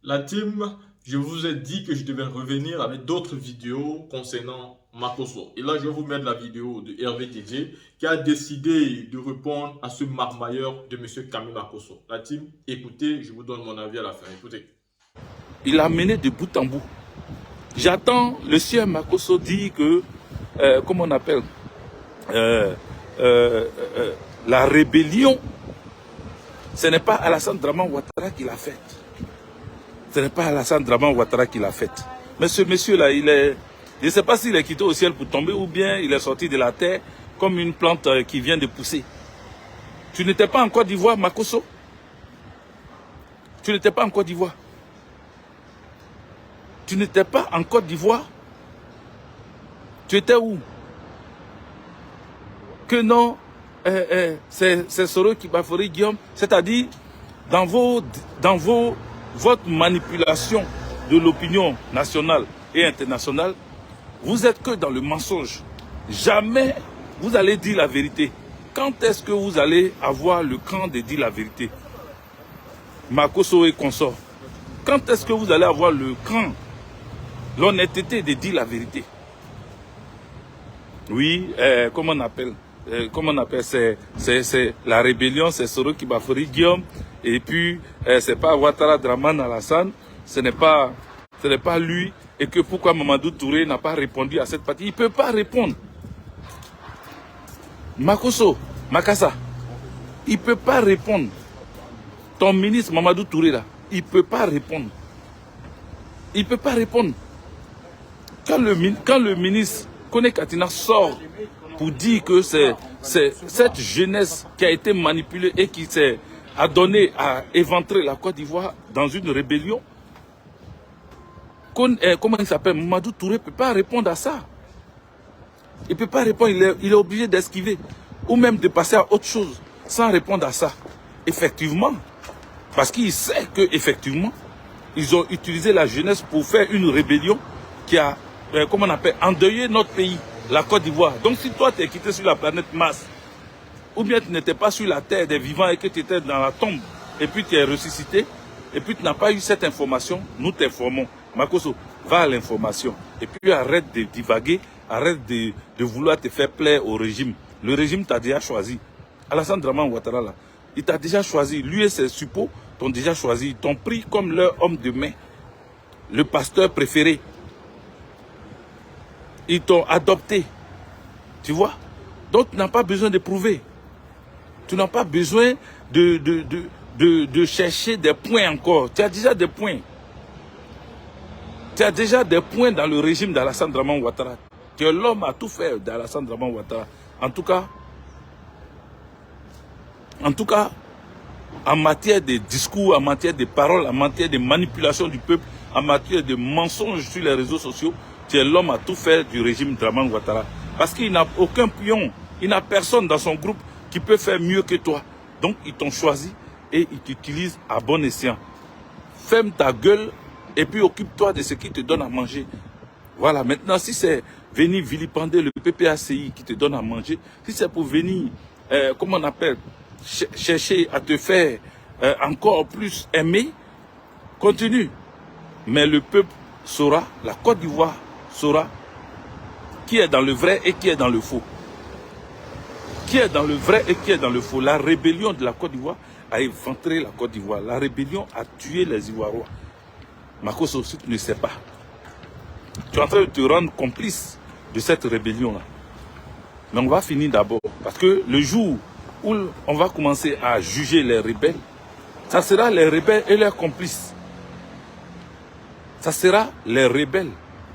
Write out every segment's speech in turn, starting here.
La team, je vous ai dit que je devais revenir avec d'autres vidéos concernant Makosso. Et là, je vais vous mettre la vidéo de Hervé Didier qui a décidé de répondre à ce marmailleur de M. Camille Makosso. La team, écoutez, je vous donne mon avis à la fin. Écoutez. Il a mené de bout en bout. J'attends le sieur Makosso dire que, comment on appelle, euh, euh, la rébellion, ce n'est pas Alassane Draman Ouattara qui l'a faite. Ce n'est pas Alassane Draman Ouattara qui l'a faite. Mais ce monsieur-là, il est, je ne sais pas s'il est quitté au ciel pour tomber ou bien il est sorti de la terre comme une plante qui vient de pousser. Tu n'étais pas en Côte d'Ivoire, Makosso? Tu n'étais pas en Côte d'Ivoire? Tu n'étais pas en Côte d'Ivoire? Tu étais où? Que non, c'est Soro qui bafourit Guillaume. C'est-à-dire, dans votre manipulation de l'opinion nationale et internationale, vous êtes que dans le mensonge. Jamais vous allez dire la vérité. Quand est-ce que vous allez avoir le cran de dire la vérité? Makosso et consorts. Quand est-ce que vous allez avoir le cran, l'honnêteté de dire la vérité? Oui, comment on appelle c'est la rébellion, c'est Soro qui bafourit Guillaume, et puis c'est pas Ouattara Draman Alassane, ce n'est pas lui, et que pourquoi Mamadou Touré n'a pas répondu à cette partie. Il ne peut pas répondre. Makosso, Makassa, il ne peut pas répondre. Ton ministre Mamadou Touré là, il ne peut pas répondre. Il ne peut pas répondre. Quand le ministre Kone Katina sort pour dire que c'est cette jeunesse qui a été manipulée et qui s'est adonnée à éventrer la Côte d'Ivoire dans une rébellion, comment il s'appelle, Mamadou Touré ne peut pas répondre à ça. Il ne peut pas répondre, il est obligé d'esquiver ou même de passer à autre chose sans répondre à ça. Effectivement, parce qu'il sait qu'effectivement, ils ont utilisé la jeunesse pour faire une rébellion qui a, comment on appelle, endeuillé notre pays, la Côte d'Ivoire. Donc si toi tu es quitté sur la planète Mars, ou bien tu n'étais pas sur la terre des vivants et que tu étais dans la tombe, et puis tu es ressuscité, et puis tu n'as pas eu cette information, nous t'informons. Makosso, va à l'information. Et puis arrête de divaguer, arrête de vouloir te faire plaire au régime. Le régime t'a déjà choisi. Alassane Draman Ouattara, là, il t'a déjà choisi. Lui et ses suppôts t'ont déjà choisi. Ils t'ont pris comme leur homme de main, le pasteur préféré. Ils t'ont adopté. Tu vois? Donc tu n'as pas besoin de prouver. Tu n'as pas besoin de chercher des points encore. Tu as déjà des points. Tu as déjà des points dans le régime d'Alassane Draman Ouattara. Tu es l'homme à tout faire d'Alassane Draman Ouattara. En tout cas, en matière de discours, en matière de paroles, en matière de manipulation du peuple, en matière de mensonges sur les réseaux sociaux, tu es l'homme à tout faire du régime Draman Ouattara. Parce qu'il n'a aucun pion, il n'a personne dans son groupe qui peut faire mieux que toi. Donc ils t'ont choisi et ils t'utilisent à bon escient. Ferme ta gueule et puis occupe-toi de ce qui te donne à manger. Voilà, maintenant si c'est venir vilipender le PPACI qui te donne à manger, si c'est pour venir, comment on appelle, chercher à te faire encore plus aimer, continue. Mais le peuple saura, la Côte d'Ivoire saura qui est dans le vrai et qui est dans le faux. Qui est dans le vrai et qui est dans le faux. La rébellion de la Côte d'Ivoire a éventré la Côte d'Ivoire. La rébellion a tué les Ivoirois. Makosso, si tu ne sais pas, tu es en train de te rendre complice de cette rébellion-là. Mais on va finir d'abord. Parce que le jour où on va commencer à juger les rebelles, ça sera les rebelles et leurs complices. Ça sera les rebelles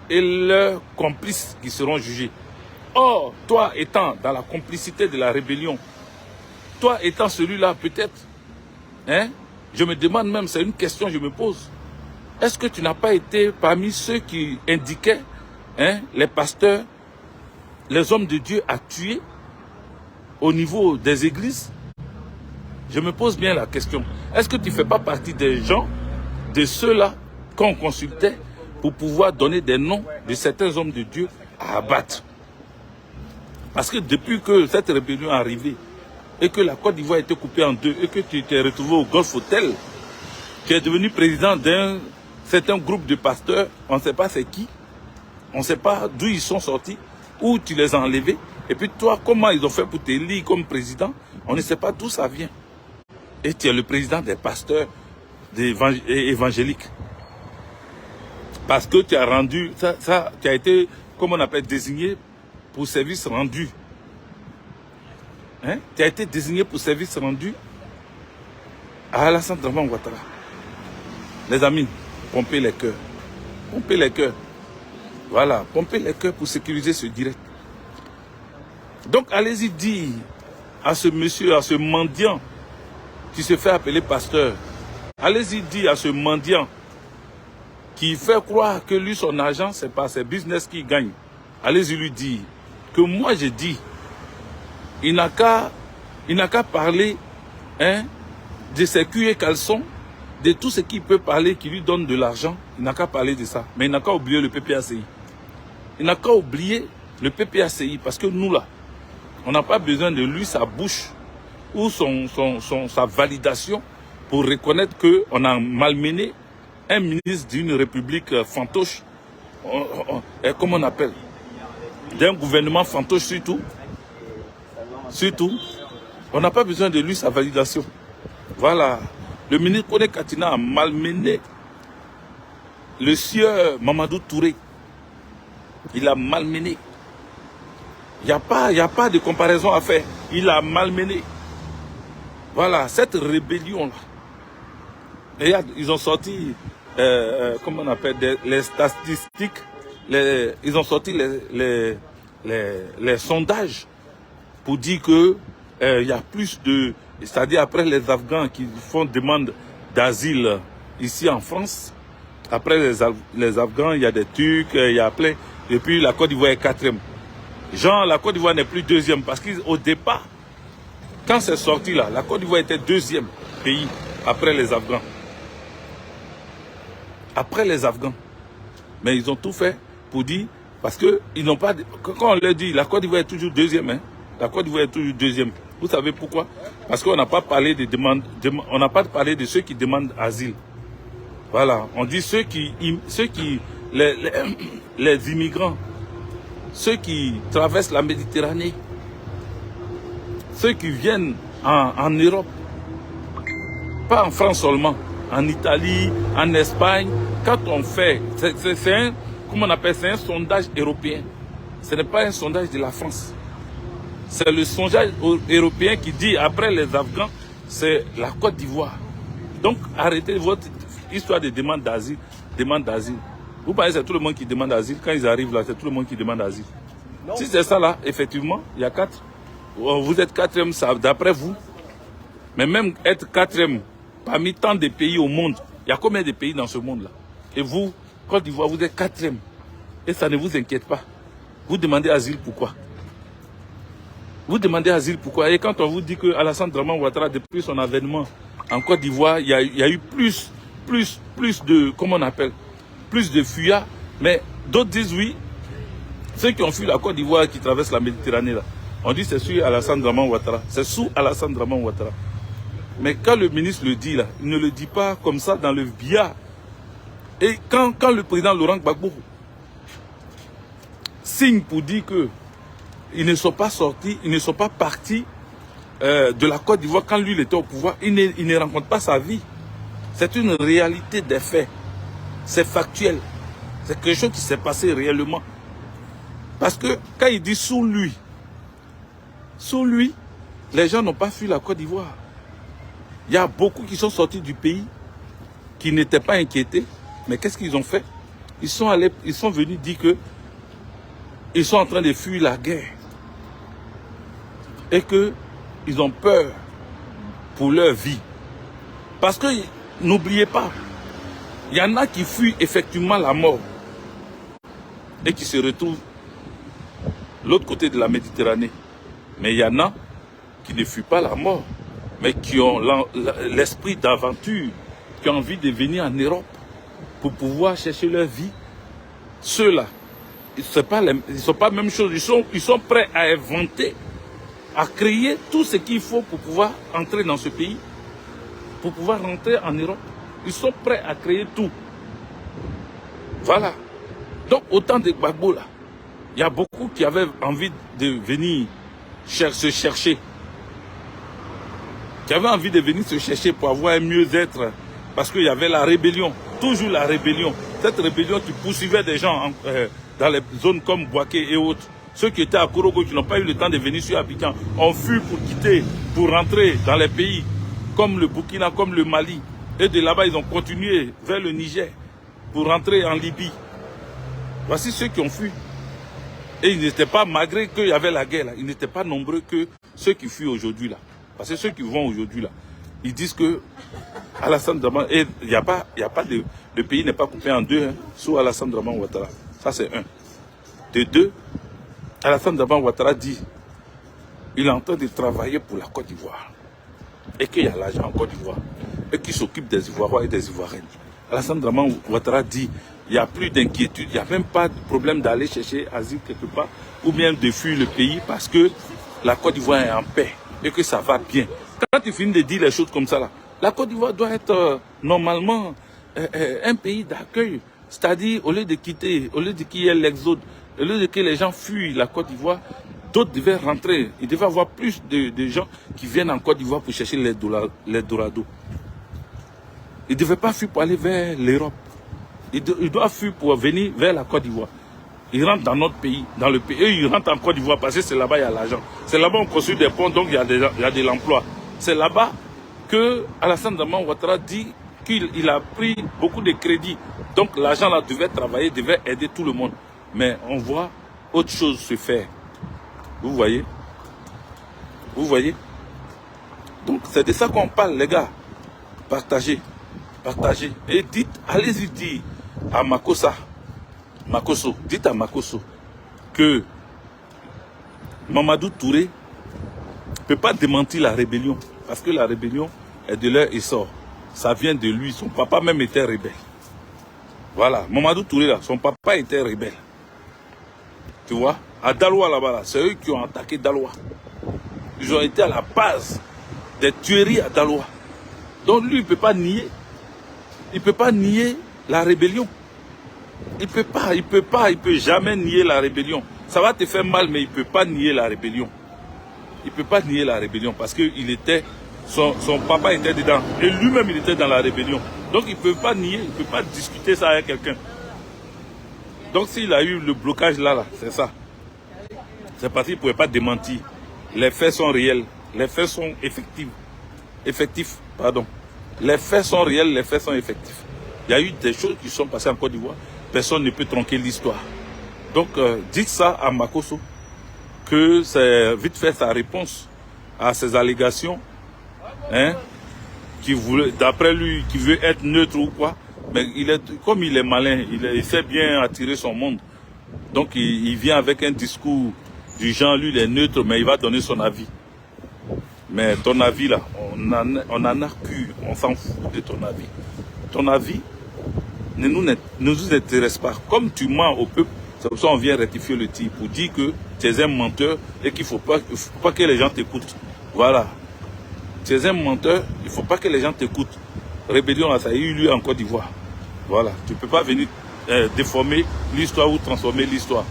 et leurs complices qui seront jugés. Or, toi étant dans la complicité de la rébellion, toi étant celui-là peut-être, hein, je me demande même, c'est une question que je me pose. Est-ce que tu n'as pas été parmi ceux qui indiquaient, hein, les pasteurs, les hommes de Dieu à tuer au niveau des églises? Je me pose bien la question. Est-ce que tu ne fais pas partie des gens, de ceux-là qu'on consultait pour pouvoir donner des noms de certains hommes de Dieu à abattre? Parce que depuis que cette rébellion est arrivée et que la Côte d'Ivoire a été coupée en deux et que tu t'es retrouvé au Golf Hotel, Tu es devenu président d'un certain groupe de pasteurs, on ne sait pas c'est qui, on ne sait pas d'où ils sont sortis, où tu les as enlevés. Et puis toi, comment ils ont fait pour t'élire comme président, on ne sait pas d'où ça vient. Et tu es le président des pasteurs évangéliques. Parce que tu as rendu, tu as été, comme on appelle, désigné pour service rendu. Hein? Tu as été désigné pour service rendu à Alassane Dramane Ouattara. Les amis, pompez les cœurs. Pompez les cœurs. Voilà, pompez les cœurs pour sécuriser ce direct. Donc allez-y dire à ce monsieur, à ce mendiant qui se fait appeler pasteur. Allez-y dire à ce mendiant qui fait croire que lui, son argent, c'est pas ses business qu'il gagne. Allez-y lui dire que moi, j'ai dit, il n'a qu'à parler de ses culs et caleçons, de tout ce qu'il peut parler qui lui donne de l'argent. Il n'a qu'à parler de ça. Mais il n'a qu'à oublier le PPACI. Il n'a qu'à oublier le PPACI parce que nous, là, on n'a pas besoin de lui, sa bouche ou sa validation pour reconnaître qu'on a malmené un ministre d'une république fantoche, comment on appelle, d'un gouvernement fantoche surtout. Surtout, on n'a pas besoin de lui, sa validation. Voilà. Le ministre Kone Katina a malmené le sieur Mamadou Touré. Il a malmené. Il n'y a pas de comparaison à faire. Il a malmené. Voilà, cette rébellion-là. Regarde, ils ont sorti, comment on appelle, les statistiques, ils ont sorti les sondages pour dire que il y a plus de, c'est-à-dire après les Afghans qui font demande d'asile ici en France, après les Afghans, il y a des Turcs, il y a plein, et puis la Côte d'Ivoire est 4e. Genre, la Côte d'Ivoire n'est plus 2e parce qu'au départ, quand c'est sorti là, la Côte d'Ivoire était 2e pays après les Afghans. Après les Afghans. Mais ils ont tout fait pour dire, parce que ils n'ont pas, quand on leur dit, la Côte d'Ivoire est toujours 2e, hein. La Côte d'Ivoire est toujours 2e. Vous savez pourquoi? Parce qu'on n'a pas parlé des demandes, on n'a pas parlé de ceux qui demandent asile. Voilà, on dit les immigrants, ceux qui traversent la Méditerranée, ceux qui viennent en Europe, pas en France seulement, en Italie, en Espagne. Quand on fait, c'est un, comment on appelle, c'est un sondage européen. Ce n'est pas un sondage de la France. C'est le sondage européen qui dit, après les Afghans, c'est la Côte d'Ivoire. Donc, arrêtez votre histoire de demande d'asile. Vous pensez que c'est tout le monde qui demande d'asile. Quand ils arrivent là, c'est tout le monde qui demande d'asile. Si c'est ça là, effectivement, il y a 4. Vous êtes 4e, d'après vous. Mais même être 4e parmi tant de pays au monde, il y a combien de pays dans ce monde-là? Et vous, Côte d'Ivoire, vous êtes 4e. Et ça ne vous inquiète pas. Vous demandez asile pourquoi? Vous demandez asile pourquoi? Et quand on vous dit que Alassane Dramane Ouattara, depuis son avènement en Côte d'Ivoire, il y a eu plus de, comment on appelle, plus de fuyards. Mais d'autres disent oui. Ceux qui ont fui la Côte d'Ivoire, qui traversent la Méditerranée là, on dit c'est sur Alassane Dramane Ouattara. C'est sous Alassane Dramane Ouattara. Mais quand le ministre le dit là, il ne le dit pas comme ça dans le billard. Et quand le président Laurent Gbagbo signe pour dire que ils ne sont pas sortis, ils ne sont pas partis de la Côte d'Ivoire quand lui il était au pouvoir, il ne rencontre pas sa vie. C'est une réalité des faits. C'est factuel. C'est quelque chose qui s'est passé réellement. Parce que quand il dit sous lui, les gens n'ont pas fui la Côte d'Ivoire. Il y a beaucoup qui sont sortis du pays, qui n'étaient pas inquiétés. Mais qu'est-ce qu'ils ont fait? Ils sont venus dire que ils sont en train de fuir la guerre. Et qu'ils ont peur pour leur vie. Parce que, n'oubliez pas, il y en a qui fuient effectivement la mort. Et qui se retrouvent de l'autre côté de la Méditerranée. Mais il y en a qui ne fuient pas la mort, mais qui ont l'esprit d'aventure, qui ont envie de venir en Europe pour pouvoir chercher leur vie. Ceux-là, ils ne sont pas la même chose. Ils sont prêts à inventer, à créer tout ce qu'il faut pour pouvoir entrer dans ce pays, pour pouvoir rentrer en Europe. Ils sont prêts à créer tout. Voilà. Donc, autant de Gbagbo là, il y a beaucoup qui avaient envie de venir se chercher. Qui avaient envie de venir se chercher pour avoir un mieux-être. Parce qu'il y avait la rébellion. Toujours la rébellion. Cette rébellion qui poursuivait des gens dans les zones comme Boaké et autres. Ceux qui étaient à Korogo, qui n'ont pas eu le temps de venir sur Abidjan, ont fui pour quitter, pour rentrer dans les pays comme le Burkina, comme le Mali. Et de là-bas, ils ont continué vers le Niger pour rentrer en Libye. Voici ceux qui ont fui. Et ils n'étaient pas, malgré qu'il y avait la guerre, là, ils n'étaient pas nombreux que ceux qui fuient aujourd'hui là. Parce que ceux qui vont aujourd'hui là, ils disent que Alassane Draman, et il n'y a pas le pays n'est pas coupé en deux, hein, sous Alassane Draman Ouattara. Ça c'est un. De deux, Alassane Draman Ouattara dit, il est en train de travailler pour la Côte d'Ivoire. Et qu'il y a l'argent en Côte d'Ivoire. Et qu'il s'occupe des Ivoiriens et des Ivoiriennes. Alassane Draman Ouattara dit, il n'y a plus d'inquiétude, il n'y a même pas de problème d'aller chercher asile quelque part, ou bien de fuir le pays parce que la Côte d'Ivoire est en paix et que ça va bien. Quand tu finis de dire les choses comme ça, là, la Côte d'Ivoire doit être normalement un pays d'accueil. C'est-à-dire, au lieu de quitter, au lieu de qu'il y ait l'exode, au lieu de que les gens fuient la Côte d'Ivoire, d'autres devaient rentrer. Il devait y avoir plus de gens qui viennent en Côte d'Ivoire pour chercher les Dorado. Ils ne devaient pas fuir pour aller vers l'Europe. Ils doivent fuir pour venir vers la Côte d'Ivoire. Ils rentrent dans notre pays, dans le pays. Eux, ils rentrent en Côte d'Ivoire parce que c'est là-bas il y a l'argent. C'est là-bas on construit des ponts, donc il y a de l'emploi. C'est là-bas que Alassane Draman Ouattara dit qu'il a pris beaucoup de crédits. Donc l'argent là devait travailler, devait aider tout le monde. Mais on voit autre chose se faire. Vous voyez? Vous voyez? Donc c'est de ça qu'on parle, les gars. Partagez. Partagez. Et dites, allez-y dire à Makosso, dites à Makosso que Mamadou Touré ne peut pas démentir la rébellion. Parce que la rébellion est de leur essor. Ça vient de lui. Son papa même était rebelle. Voilà. Mamadou Touré, là, son papa était rebelle. Tu vois? À Daloa, là-bas, c'est eux qui ont attaqué Daloa. Ils ont été à la base des tueries à Daloa. Donc lui, il ne peut pas nier. Il ne peut pas nier la rébellion. Il peut jamais nier la rébellion. Ça va te faire mal, mais il ne peut pas nier la rébellion. Il ne peut pas nier la rébellion parce que son papa était dedans. Et lui-même, il était dans la rébellion. Donc il ne peut pas nier, il ne peut pas discuter ça avec quelqu'un. Donc s'il a eu le blocage là, c'est ça. C'est parce qu'il ne pouvait pas démentir. Les faits sont réels. Les faits sont effectifs. Les faits sont réels, les faits sont effectifs. Il y a eu des choses qui sont passées en Côte d'Ivoire. Personne ne peut tronquer l'histoire. Donc, dites ça à Makosso, que c'est vite fait sa réponse à ces allégations, hein, d'après lui, qui veut être neutre ou quoi. Mais comme il est malin, il sait bien attirer son monde. Donc, il vient avec un discours du genre, lui, il est neutre, mais il va donner son avis. Mais ton avis, là, on en a cul, on s'en fout de ton avis. Ton avis ne nous intéresse pas. Comme tu mens au peuple, c'est pour ça qu'on vient rectifier le tir pour dire que tu es un menteur et qu'il ne faut pas que les gens t'écoutent. Voilà. Tu es un menteur, il ne faut pas que les gens t'écoutent. Rébellion, là, ça a eu lieu en Côte d'Ivoire. Voilà. Tu ne peux pas venir déformer l'histoire ou transformer l'histoire.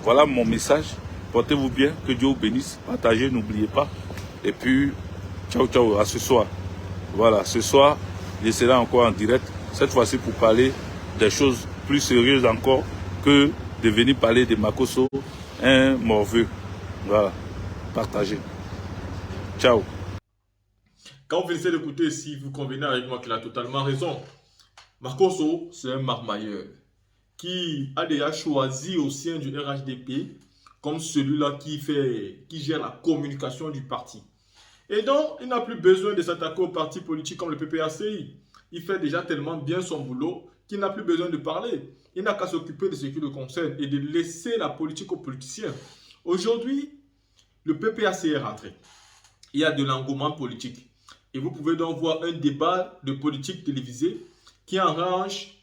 Voilà mon message. Portez-vous bien, que Dieu vous bénisse. Partagez, n'oubliez pas. Et puis, ciao, ciao, à ce soir. Voilà, ce soir, je serai encore en direct. Cette fois-ci pour parler des choses plus sérieuses encore que de venir parler de Makosso, un morveux. Voilà, partagez. Ciao. Quand vous finissez d'écouter, si vous convenez avec moi qu'il a totalement raison, Makosso, c'est un marmailleur qui a déjà choisi au sein du RHDP comme celui-là qui gère la communication du parti. Et donc, il n'a plus besoin de s'attaquer aux partis politiques comme le PPACI. Il fait déjà tellement bien son boulot qu'il n'a plus besoin de parler. Il n'a qu'à s'occuper de ce qui le concerne et de laisser la politique aux politiciens. Aujourd'hui, le PPACI est rentré. Il y a de l'engouement politique. Et vous pouvez donc voir un débat de politique télévisé qui enrange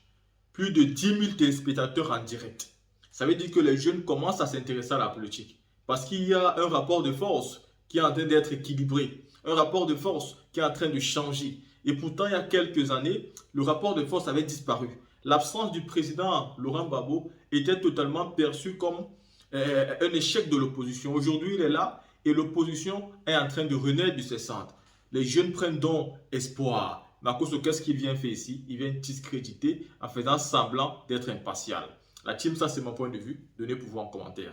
plus de 10 000 téléspectateurs en direct. Ça veut dire que les jeunes commencent à s'intéresser à la politique. Parce qu'il y a un rapport de force qui est en train d'être équilibré. Un rapport de force qui est en train de changer. Et pourtant, il y a quelques années, le rapport de force avait disparu. L'absence du président Laurent Gbagbo était totalement perçue comme un échec de l'opposition. Aujourd'hui, il est là et l'opposition est en train de renaître de ses cendres. Les jeunes prennent donc espoir. Makosso, qu'est-ce qu'il vient faire ici? Il vient discréditer en faisant semblant d'être impartial. La team, ça c'est mon point de vue. Donnez pouvoir en commentaire.